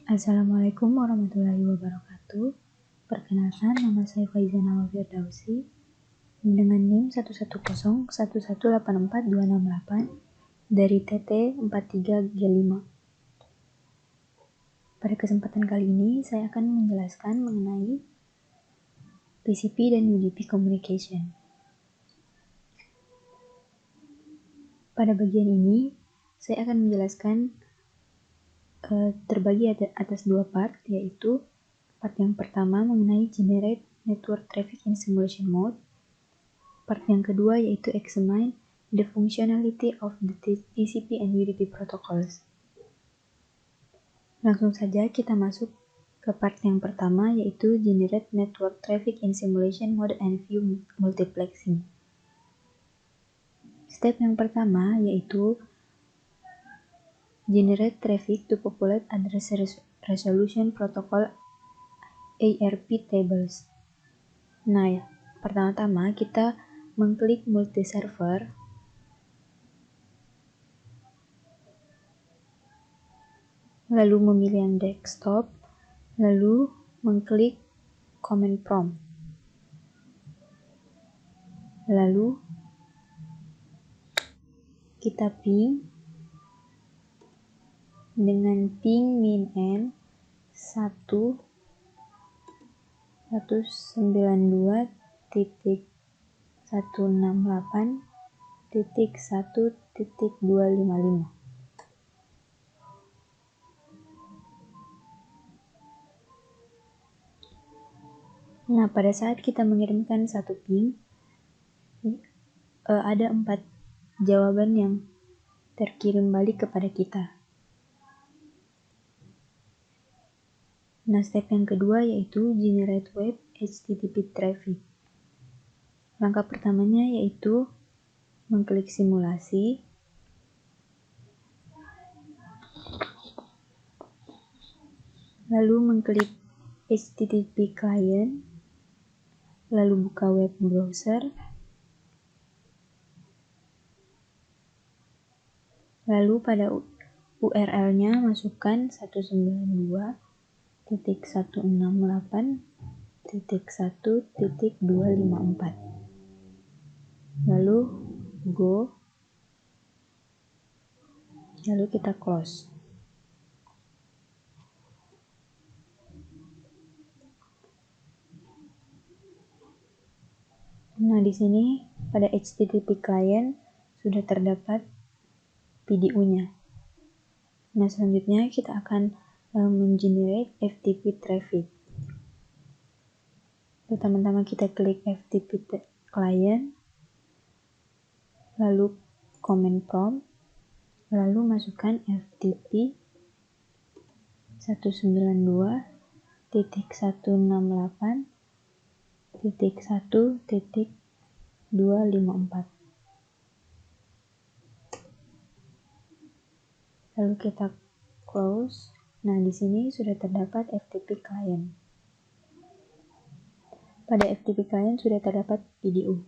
Assalamualaikum warahmatullahi wabarakatuh. Perkenalkan, nama saya Faizan Awal Firdausi dengan NIM 11011184268 dari TT 43G5. Pada kesempatan kali ini, saya akan menjelaskan mengenai TCP dan UDP communication. Pada bagian ini, saya akan menjelaskan terbagi atas dua part, yaitu part yang pertama mengenai Generate Network Traffic in Simulation Mode. Part yang kedua yaitu Examine the Functionality of the TCP and UDP Protocols. Langsung saja kita masuk ke part yang pertama, yaitu Generate Network Traffic in Simulation Mode and View Multiplexing. Step yang pertama yaitu Generate Traffic to Populate Address Resolution Protocol ARP Tables. Nah, pertama-tama kita mengklik multi-server, lalu memilih yang desktop, lalu mengklik command prompt, lalu kita ping dengan ping min-n 192.168.1.255. Nah, pada saat kita mengirimkan satu ping, ada 4 jawaban yang terkirim balik kepada kita. Nah, step yang kedua yaitu Generate Web HTTP Traffic. Langkah pertamanya yaitu mengklik simulasi, lalu mengklik HTTP Client, lalu buka web browser, lalu pada URL-nya masukkan 192.168.1.254, lalu go, lalu kita close. Nah, di sini pada HTTP client sudah terdapat PDU-nya. Nah, selanjutnya kita akan mengenerate FTP traffic. Pertama-tama kita klik FTP client, lalu command prompt, lalu masukkan FTP 192.168.1.254. Lalu kita close. Nah, di sini sudah terdapat FTP client. Pada FTP client sudah terdapat PDU.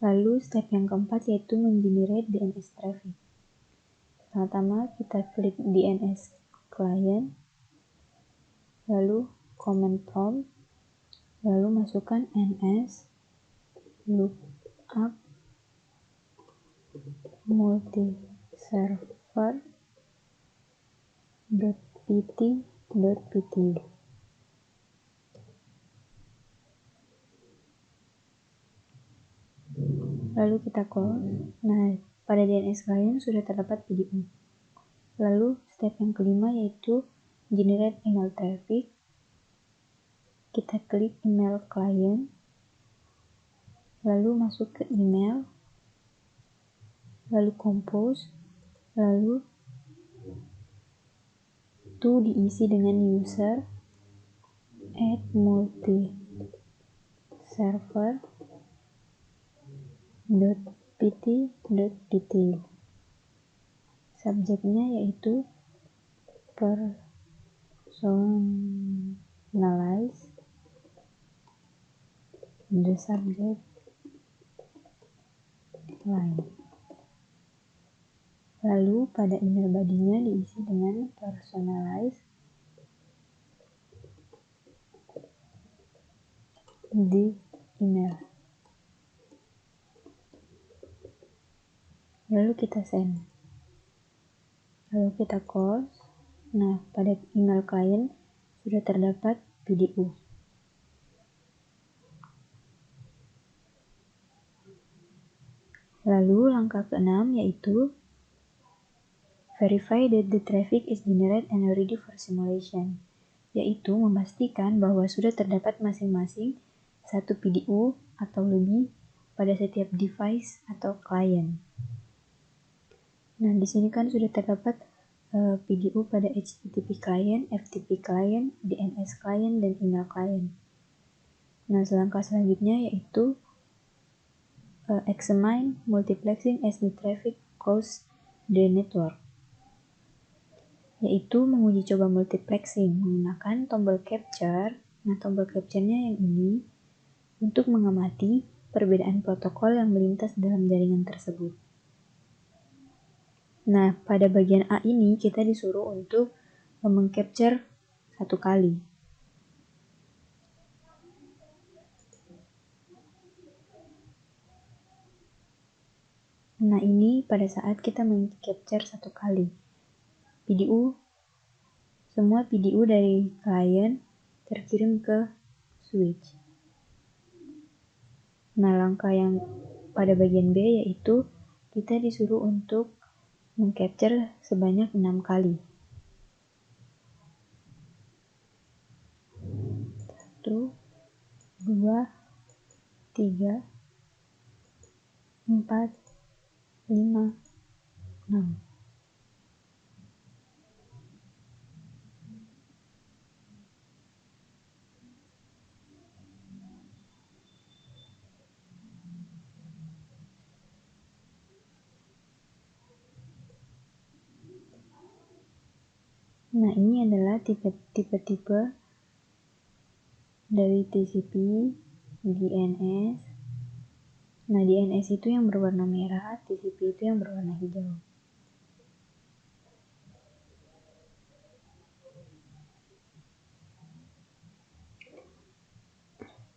Lalu step yang keempat yaitu menggenerate DNS traffic. Pertama kita klik DNS client, lalu command prompt, lalu masukkan ns lookup multiserver.pt.ptu. Lalu kita close. Nah, pada DNS client sudah terdapat PDU. Lalu step yang kelima yaitu generate email traffic. Kita klik email client, lalu masuk ke email, lalu compose, lalu itu diisi dengan user at multiserver.pt.ptu. Subjeknya yaitu personalize the subject line. Lalu pada email body-nya diisi dengan personalize di email. Lalu kita send. Lalu kita close. Nah, pada email klien sudah terdapat PDU. Lalu langkah ke-6 yaitu verify that the traffic is generated and ready for simulation, yaitu memastikan bahwa sudah terdapat masing-masing satu PDU atau lebih pada setiap device atau klien. Nah, di sini kan sudah terdapat PDU pada HTTP client, FTP client, DNS client, dan email client. Nah, langkah selanjutnya yaitu examine multiplexing as the traffic cross the network, yaitu menguji coba multiplexing menggunakan tombol capture. Nah, tombol capture-nya yang ini untuk mengamati perbedaan protokol yang melintas dalam jaringan tersebut. Nah, pada bagian A ini kita disuruh untuk mengcapture satu kali. Nah, ini pada saat kita mengcapture satu kali. Semua PDU dari klien terkirim ke switch. Nah, langkah yang pada bagian B yaitu kita disuruh untuk mengcapture sebanyak 6 kali. 1, 2, 3, 4, 5, 6. Nah, ini adalah tipe-tipe dari TCP, DNS. Nah, DNS itu yang berwarna merah, TCP itu yang berwarna hijau.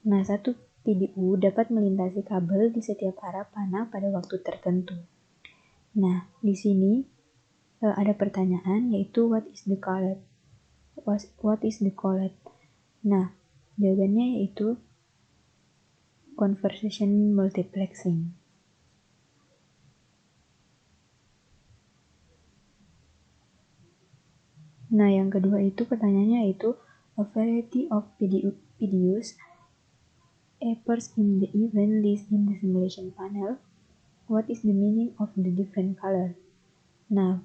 Nah, satu PDU dapat melintasi kabel di setiap arah panah pada waktu tertentu. Nah, di sini ada pertanyaan yaitu what is the color? What is the color? Nah, jawabannya yaitu conversation multiplexing. Nah, yang kedua itu pertanyaannya yaitu a variety of PDUs appears in the event list in the simulation panel. What is the meaning of the different color? Nah,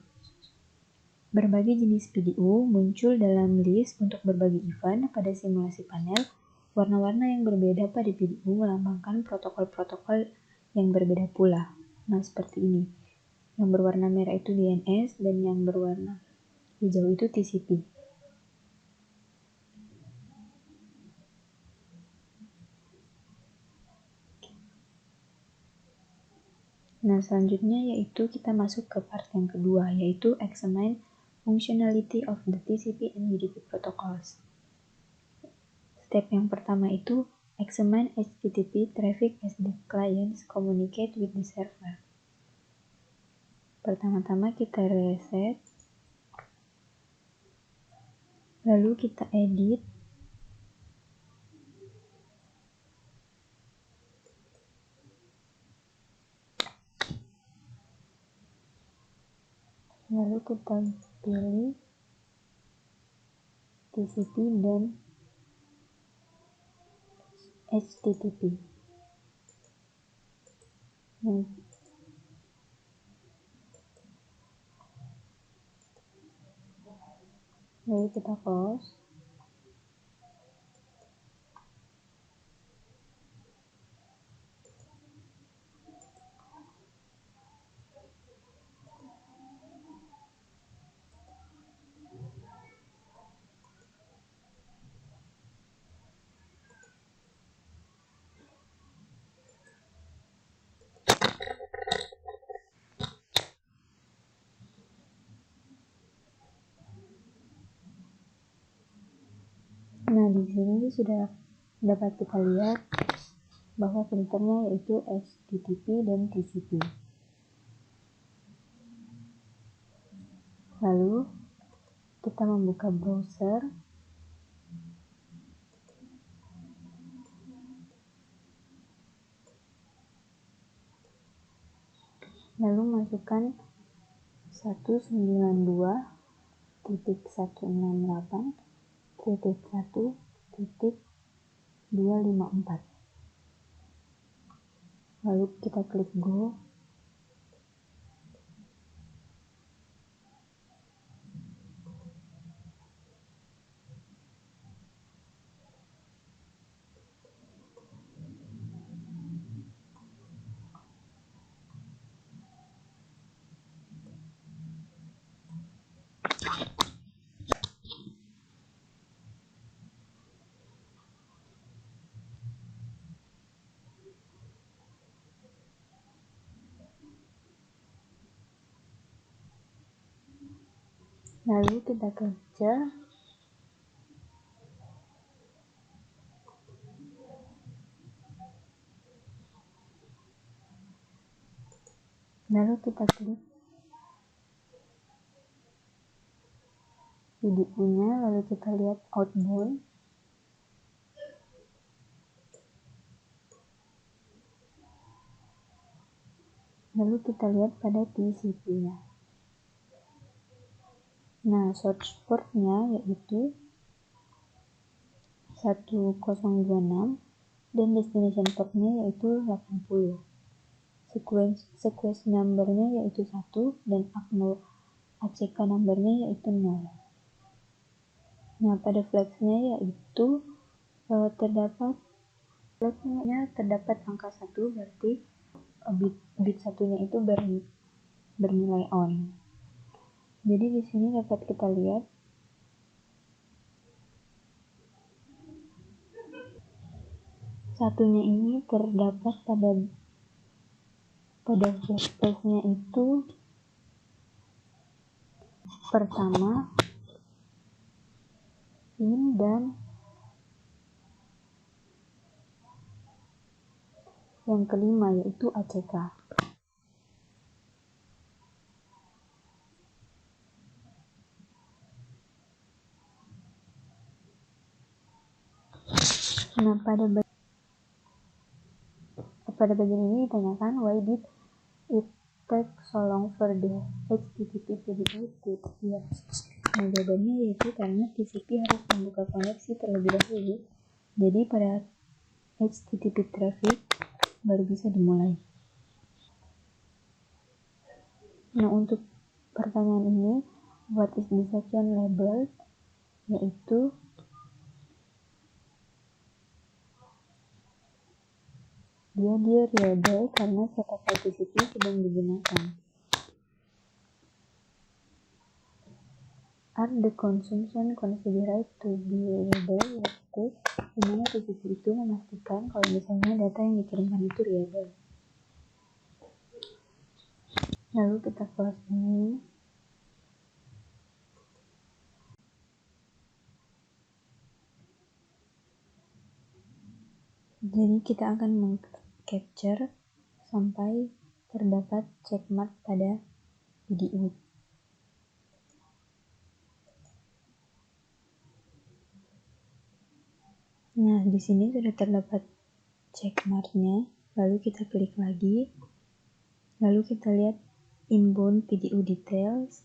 berbagai jenis PDU muncul dalam list untuk berbagai event pada simulasi panel. Warna-warna yang berbeda pada PDU melambangkan protokol-protokol yang berbeda pula. Nah, seperti ini. Yang berwarna merah itu DNS dan yang berwarna hijau itu TCP. Nah, selanjutnya yaitu kita masuk ke part yang kedua, yaitu examine functionality of the TCP and UDP protocols. Step yang pertama itu examine HTTP traffic as the clients communicate with the server. Pertama-tama kita reset, lalu kita edit, lalu kita pilih TCP dan HTTP. Lalu kita close. Nah, di sini sudah dapat kita lihat bahwa printernya yaitu HTTP dan TCP. Lalu kita membuka browser. Lalu masukkan 192.168.1.254. Lalu kita klik go. Lalu kita capture. Lalu kita klik videonya, lalu kita lihat outbound. Lalu kita lihat pada TCP-nya. Nah, source port-nya yaitu 1026 dan destination port-nya yaitu 80. Sequence number-nya yaitu 1 dan ACK number-nya yaitu 0. Nah, pada flags-nya yaitu terdapat angka 1, berarti bit satunya itu bernilai on. Jadi di sini dapat kita lihat satunya ini terdapat pada flash space-nya itu pertama in dan yang kelima yaitu ACK. Nah, pada bagian ini ditanyakan why did it take so long for the HTTP to be active here. Nah, jawabannya yaitu karena TCP harus membuka koneksi terlebih dahulu. Jadi pada HTTP traffic baru bisa dimulai. Nah, untuk pertanyaan ini, what is the section labeled? Yaitu dia reliable karena protokol TCP sedang digunakan. Are the consumption considered to be reliable? Yaitu dimana TCP itu memastikan kalau misalnya data yang dikirimkan itu reliable. Lalu kita close ini. Jadi kita akan meng-capture sampai terdapat checkmark pada video. Nah, di sini sudah terdapat checkmarknya. Lalu kita klik lagi. Lalu kita lihat inbound video details.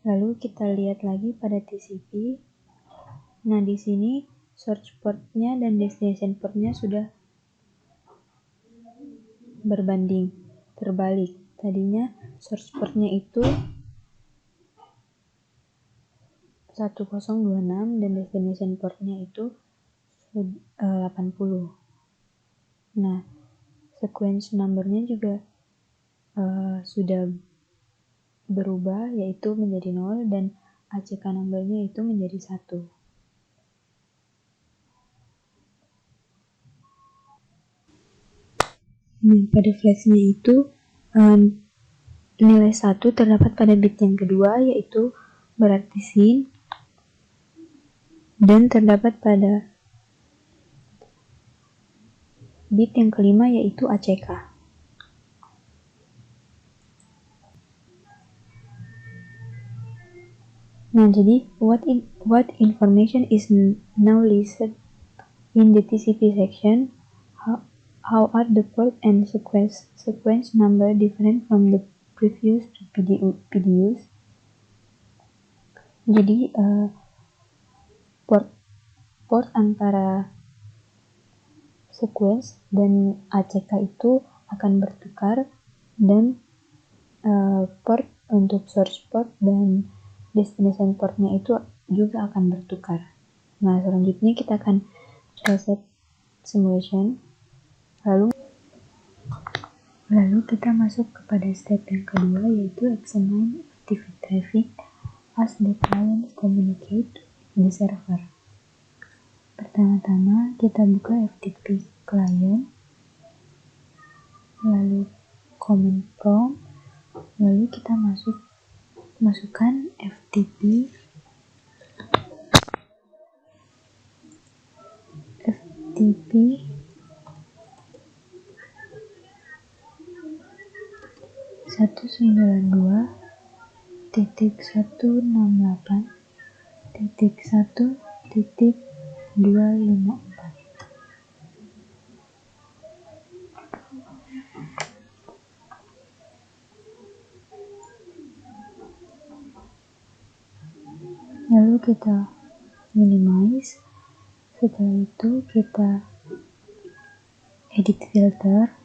Lalu kita lihat lagi pada TCP. Nah, di sini source port-nya dan destination port-nya sudah terbalik. Tadinya source port-nya itu 1026 dan destination port-nya itu 80. Nah, sequence number-nya juga sudah berubah, yaitu menjadi 0 dan ACK number-nya itu menjadi 1. Nah, pada flash-nya itu nilai 1 terdapat pada bit yang kedua, yaitu berarti SYN, dan terdapat pada bit yang kelima yaitu ACK. Nah, jadi what information is now listed in the TCP section? How are the port and sequence number different from the previous PDUs? Jadi port antara sequence dan ACK itu akan bertukar, dan port untuk source port dan destination portnya itu juga akan bertukar. Nah, selanjutnya kita akan reset simulation, lalu kita masuk kepada step yang kedua, yaitu examine FTP traffic as the client communicate with the server. Pertama-tama kita buka FTP client, lalu command prompt, lalu kita masukkan FTP 192.168.1.254. Lalu kita minimize. Setelah itu kita edit filter.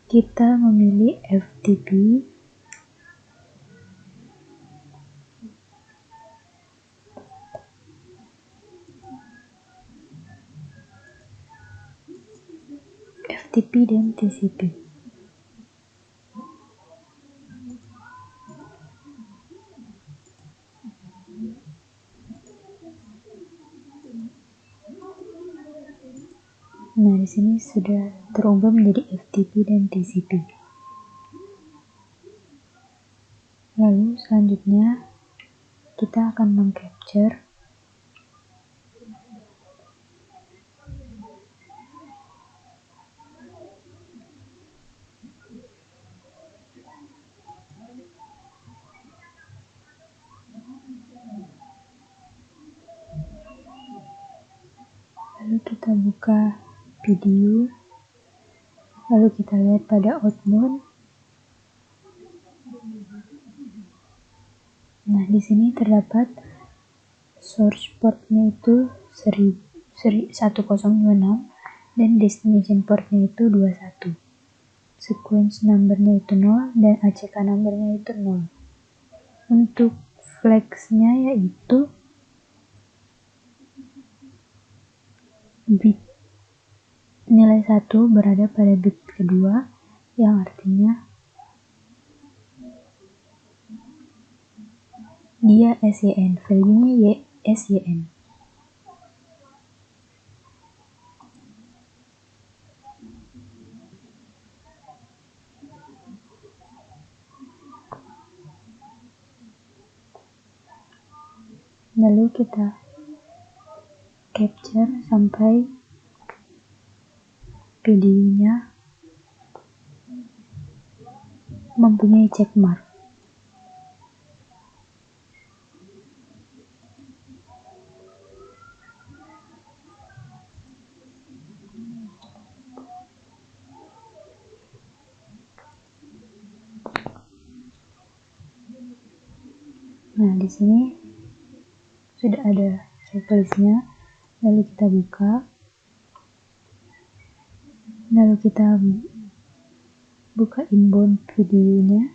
Kita memilih FTP dan TCP. Nah, di sini sudah terubah menjadi FTP dan TCP. Lalu selanjutnya kita akan mengcapture lalu kita buka video, lalu kita lihat pada outbound. Nah, di sini terdapat source portnya itu 1026 dan destination portnya itu 21. Sequence numbernya itu 0 dan ACK numbernya itu 0. Untuk flagnya yaitu bit nilai 1 berada pada bit kedua, yang artinya dia SYN, value-nya SYN. Lalu kita capture sampai videonya mempunyai checkmark. Nah, di sini sudah ada checklistnya. Lalu kita buka. Lalu kita buka inbound videonya.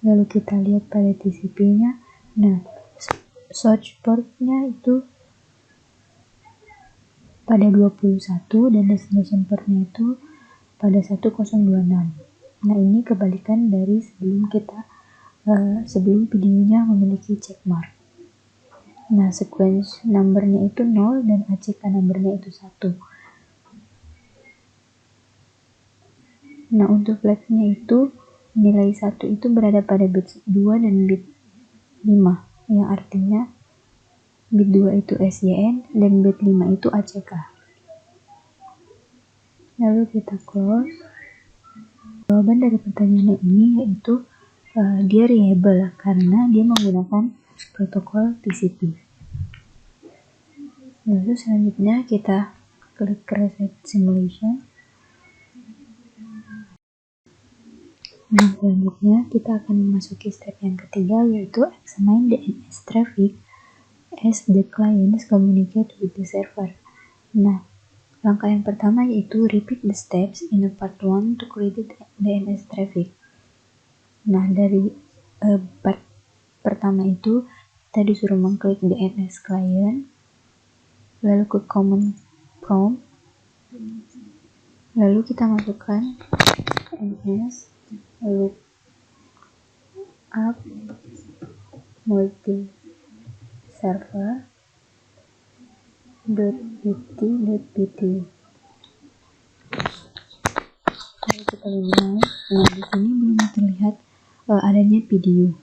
Lalu kita lihat pada TCP-nya. Nah, source port-nya itu pada 21 dan destination port-nya itu pada 1026. Nah, ini kebalikan dari sebelum videonya memiliki checkmark. Nah, sequence numbernya itu 0 dan ACK numbernya itu 1. Nah, untuk flagnya itu nilai 1 itu berada pada bit 2 dan bit 5, yang artinya bit 2 itu SYN dan bit 5 itu ACK. Lalu kita close. Jawaban dari pertanyaan ini yaitu dia reliable karena dia menggunakan protokol TCP. Lalu selanjutnya kita klik Reset Simulation. Nah, selanjutnya kita akan memasuki step yang ketiga, yaitu examine DNS traffic as the clients communicate with the server. Nah, langkah yang pertama yaitu repeat the steps in part 1 to create DNS traffic. Nah, dari part pertama itu kita disuruh mengklik DNS client, lalu ke command prompt, lalu kita masukkan DNS look up multi server .pt. Lalu kita mulai. Nah, di sini belum terlihat adanya video.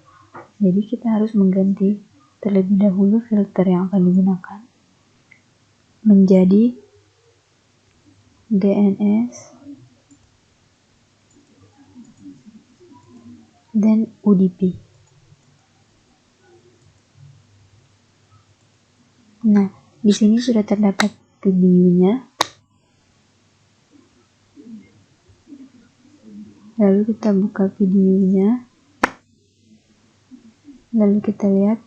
Jadi kita harus mengganti terlebih dahulu filter yang akan digunakan menjadi DNS dan UDP. Nah, di sini sudah terdapat videonya. Lalu kita buka videonya. Lalu kita lihat.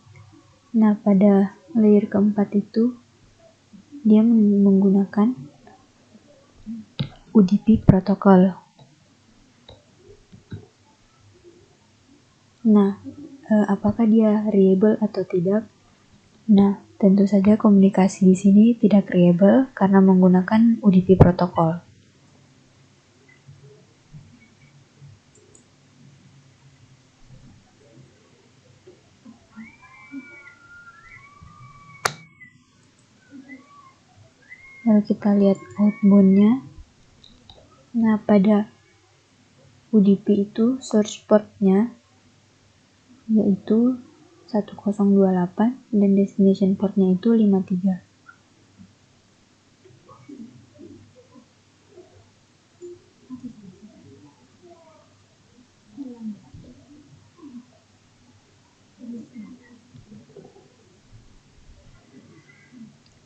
Nah, pada layer keempat itu dia menggunakan UDP protokol. Nah, apakah dia reliable atau tidak? Nah, tentu saja komunikasi di sini tidak reliable karena menggunakan UDP protokol. Lalu kita lihat outbound-nya. Nah, pada UDP itu source port-nya yaitu 1028 dan destination port-nya itu 53.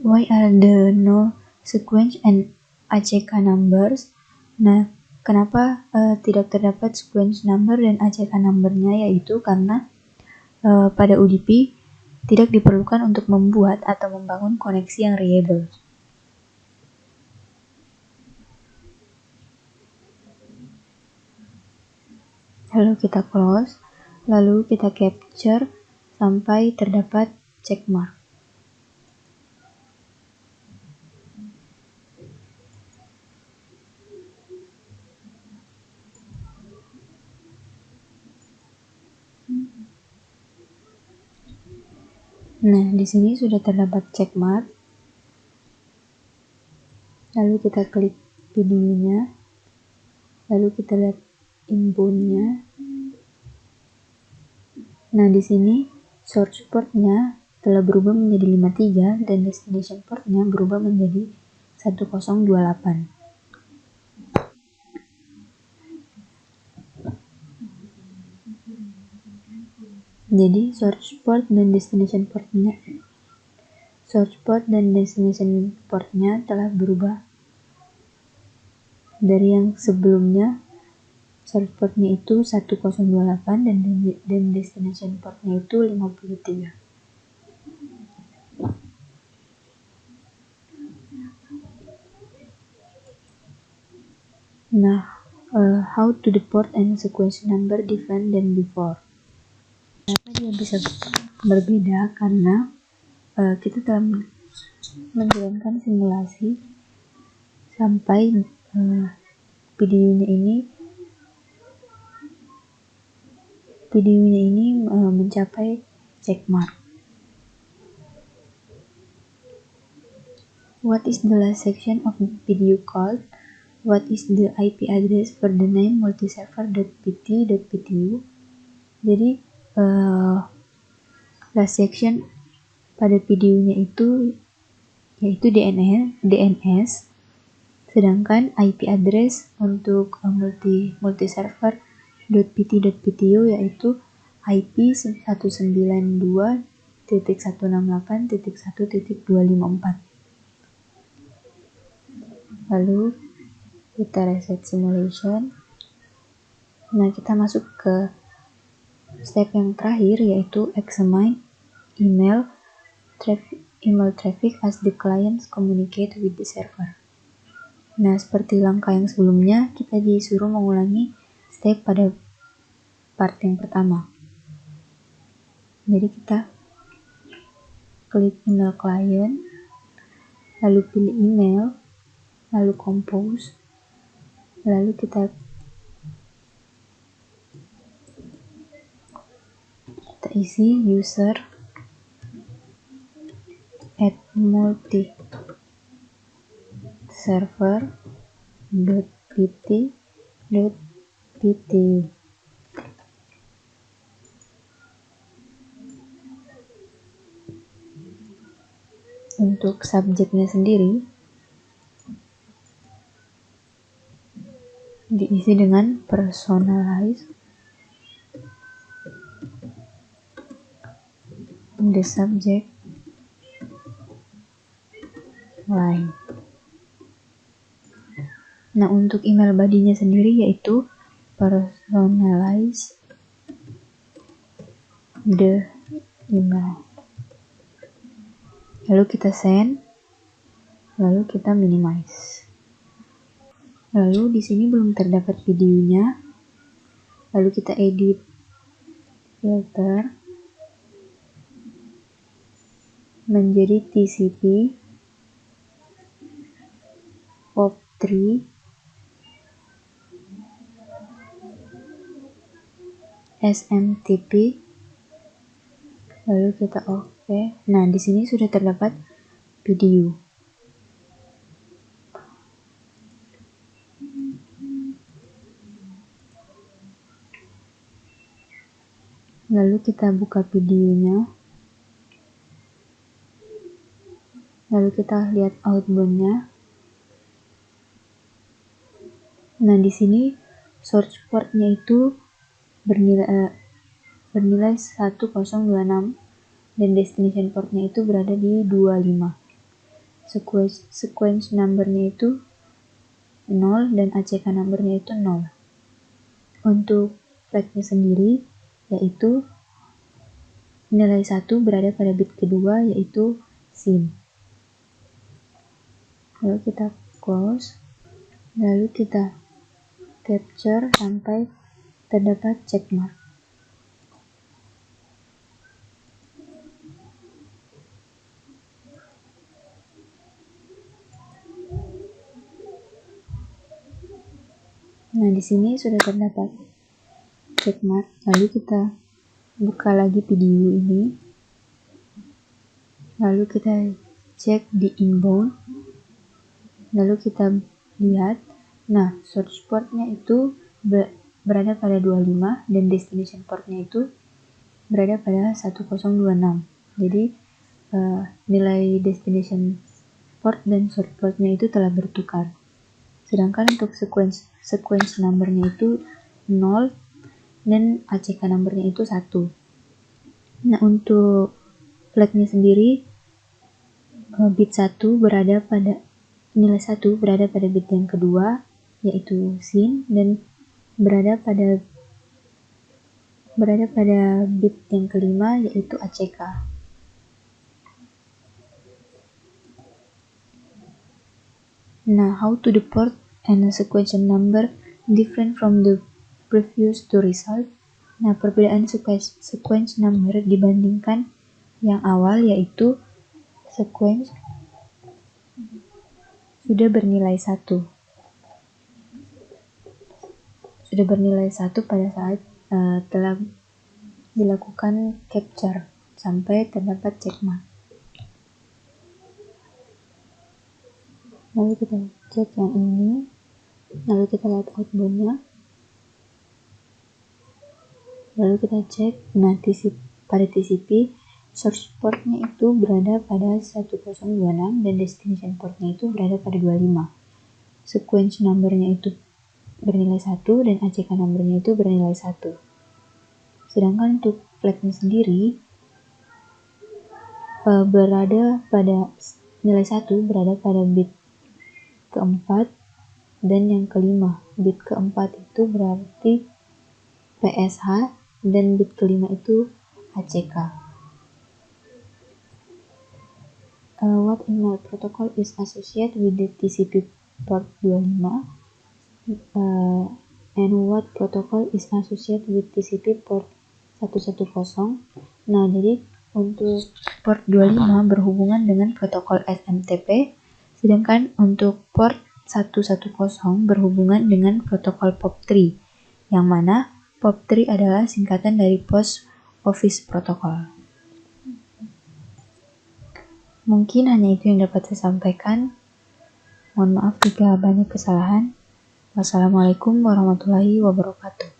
Why are the no sequence and ACK numbers? Nah, kenapa tidak terdapat sequence number dan ACK number-nya, yaitu karena pada UDP tidak diperlukan untuk membuat atau membangun koneksi yang reliable. Lalu kita close, lalu kita capture sampai terdapat checkmark. Nah, di sini sudah terdapat checkmark. Lalu kita klik videonya. Lalu kita lihat inbound-nya. Nah, di sini source port-nya telah berubah menjadi 53 dan destination port-nya berubah menjadi 1028. Jadi source port dan destination port-nya telah berubah dari yang sebelumnya. Source port-nya itu 1028 dan destination port-nya itu 53. Nah, how to the port and sequence number different than before? Kenapa dia bisa berbeda? Karena kita telah menjalankan simulasi sampai videonya ini mencapai checkmark. What is the last section of video called? what is the IP address for the name multiserver.pt.ptu. Jadi last section pada videonya itu yaitu DNS, sedangkan IP address untuk multiserver.pt.ptu yaitu IP 192.168.1.254. Lalu kita reset simulation. Nah, kita masuk ke step yang terakhir yaitu examine email traffic as the clients communicate with the server. Nah, seperti langkah yang sebelumnya, kita disuruh mengulangi step pada part yang pertama. Jadi kita klik email client, lalu pilih email, lalu compose, lalu kita isi user at multiserver.pt.ptu. Untuk subjeknya sendiri diisi dengan personalize the subject line. Nah, untuk email body-nya sendiri yaitu personalize the email. Lalu kita send, lalu kita minimize. Lalu di sini belum terdapat videonya. Lalu kita edit filter menjadi TCP POP3 SMTP. Lalu kita oke. Nah, di sini sudah terdapat video. Lalu kita buka videonya. Lalu kita lihat outbound-nya. Nah, di sini source port-nya itu bernilai 1026 dan destination port-nya itu berada di 25. Sequence number-nya itu 0 dan ACK number-nya itu 0. Untuk flag-nya sendiri yaitu nilai 1 berada pada bit kedua yaitu SYN. Lalu kita close, lalu kita capture sampai terdapat checkmark. Nah, di sini sudah terdapat checkmark. Lalu kita buka lagi video ini. Lalu kita cek di inbound. Lalu kita lihat, nah, source port-nya itu berada pada 25 dan destination port-nya itu berada pada 1026. Jadi nilai destination port dan source port-nya itu telah bertukar. Sedangkan untuk sequence number-nya itu 0 dan ACK number-nya itu 1. Nah, untuk flag-nya sendiri bit 1 berada pada nilai 1 berada pada bit yang kedua yaitu SYN dan berada pada bit yang kelima yaitu ACK. Nah, how to the port and a sequential number different from the previous two result. Nah, perbedaan sequence number dibandingkan yang awal yaitu sequence sudah bernilai 1 pada saat telah dilakukan capture sampai terdapat checkmark. Lalu kita cek yang ini. Lalu kita lihat outbound-nya. Lalu kita cek, nah pada TCP source port-nya itu berada pada 1026 dan destination port-nya itu berada pada 25. Sequence number-nya itu bernilai 1 dan ACK number-nya itu bernilai 1. Sedangkan untuk flag-nya sendiri berada pada nilai 1 berada pada bit keempat dan yang kelima. Bit keempat itu berarti PSH dan bit kelima itu ACK. What email protocol is associated with the TCP port 25 and what protocol is associated with TCP port 110. Nah, jadi untuk port 25 berhubungan dengan protokol SMTP, sedangkan untuk port 110 berhubungan dengan protokol POP3, yang mana POP3 adalah singkatan dari Post Office Protocol. Mungkin hanya itu yang dapat saya sampaikan. Mohon maaf jika banyak kesalahan. Wassalamualaikum warahmatullahi wabarakatuh.